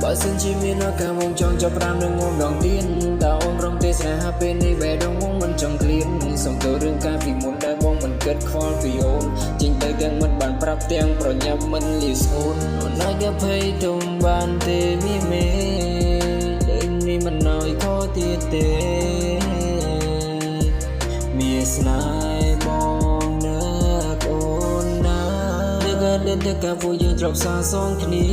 បើសិនជាមានឱកាសមកចង់ចាប់ប្រាំនឹងងំដងទៀនតើអូនរំទេស្នេហាពេលនេះបែរដងងមិនចង់ឃ្លានសុំទៅរឿងកាលពីមុនដែលបងមិនគិតខ្វល់ពីអូនចេញទៅទាំងមិនបានប្រាប់ទាំងប្រញាប់មិនលីស្អូនអូនអាចអភ័យទុំបានទេមានមេលើនេះមិនណយខុសទៀតទេមានស្នេហ៍បងនឹកអូនណាเดินแต่กับผู้ยืนตรอกสาสองคณี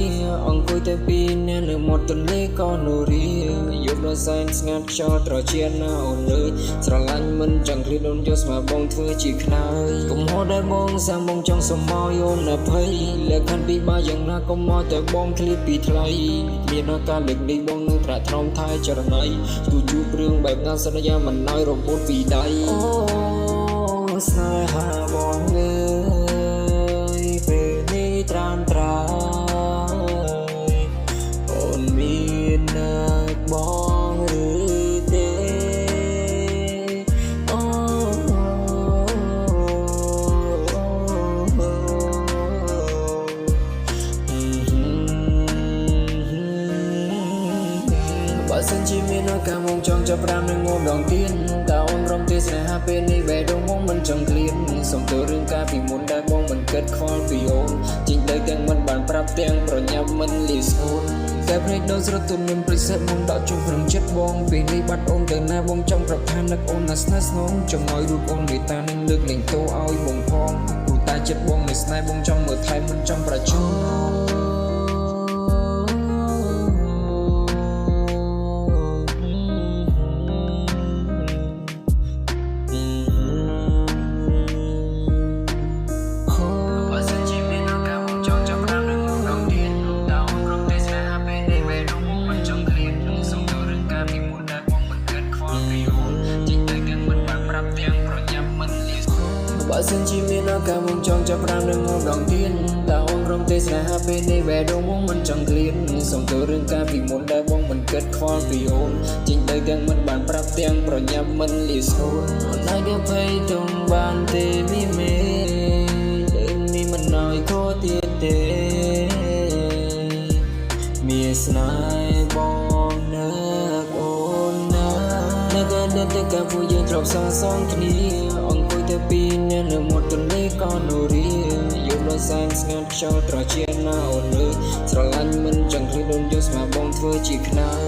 អង្គុយតែពីអ្នកនៅមាត់ទន្លេកោនូរីយប់ដល់សែនស្ងាត់ខ្យល់ត្រជាណាអូនលើស្រឡាញ់មិនចង់ឃ្លានអូនយកស្មាបងធ្វើជាខ្នើយកំហុសដែលបងសាំបងចង់សមោយអូនអភ័យលក្ខខណ្ឌពីបាយ៉ាងណាក៏មកតែបងឃ្លាតពីថ្លៃមានឱកាសលើកនេះបងនឹងត្រាក់ត្រងថែចរណៃទូជួបរឿងបែបណាសន្យាមិនឲ្យរបួសពីដៃអូស្នេហាបងត្រាំត្រាយអូនមាននឹកបងឬទេអូបើសិនជាមានឱកាសមកចង់ចាប់ប្រាំនឹងងំដងទៀនតើអូនរំទេស្នេហាពេលនេះបែរដងងមិនចង់ឃ្លានសុំទៅរឿងកាលពីមុនដែលបងមិនគិតខ្វល់ពីអូនចេញទៅទាំងមិនបានប្រាប់ទាំងប្រញាប់មិនលីស្អូនតែព្រេងដល់ស្រទន់នឹងព្រិសេតមកដកជុំក្នុងចិត្តបងពេលនេះបាត់អូនទៅណាបងចង់ប្រាប់ថានឹកអូនណាស្នេហ៍ស្នងចង់ឲ្យរូបអូនមេតានឹងលើកលែងតោឲ្យបងផងព្រោះតែចិត្តបងនៅស្នេហ៍បងចង់មើលថែមិនចង់ប្រជុំបើសិនជាមានឱកាសមកចង់ចាប់ប្រាំនឹងងំដងទៀនតើអូនរំទេស្នេហាពេលនេះបែរដងមិនចង់ឃ្លានសុំទៅរឿងកាលពីមុនដែលបងមិនគិតខ្វល់ពីអូនចេញទៅទាំងមិនបានប្រាប់ទាំងប្រញាប់មិនលីស្អូនអូនអាចអភ័យទុំបានទេមានមេលើនេះមិនណយខុសទៀតទេមានស្នេហ៍បងនឹកអូនណានៅតែเดินតែกับผู้ยืนត្រកសាសងគ្នាអង្គុយតែពីអ្នកនៅមាត់ទន្លេកោនូរីយប់ដល់សែនស្ងាត់ខ្យល់ត្រជាណាអូនលើស្រឡាញ់មិនចង់ឃ្លានអូនយកស្មាបងធ្វើជាខ្នើយ